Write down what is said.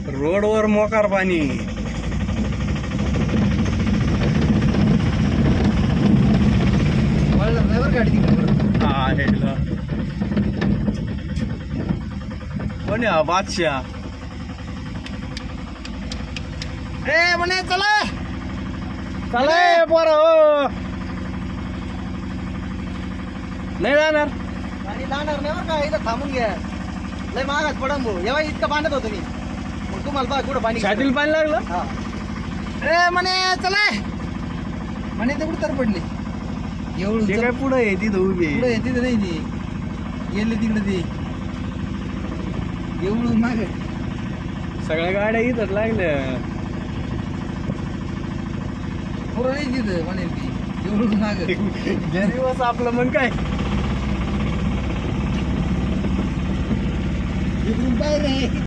रोडवर मोकार पाणी. कोण आहे बादशाह? ए म्हणे चला चला पोरा हो. नाही जाणार आणि जाणार नाही बरं का. इथं थांबून घ्या. लय महागात पडन भाऊ. एव्हा इतकं पाण्यात होतो मी. मग तुम्हाला बघा कुठं पाणी छातीला पाणी लागलं. हा. ए म्हणे चला म्हणे ते कुठं तर पडले. एवढं ते काय पुढे आहे तिथं उभी आहे. पुढे तिथं नाही ती गेले तिकडे ते एवढं माग सगळ्या गाड्या इथंच लागल्या. पुरं नाही तिथं म्हणे ती एवढं माग दिवस आपलं मग काय इकडून बाहेर आहे.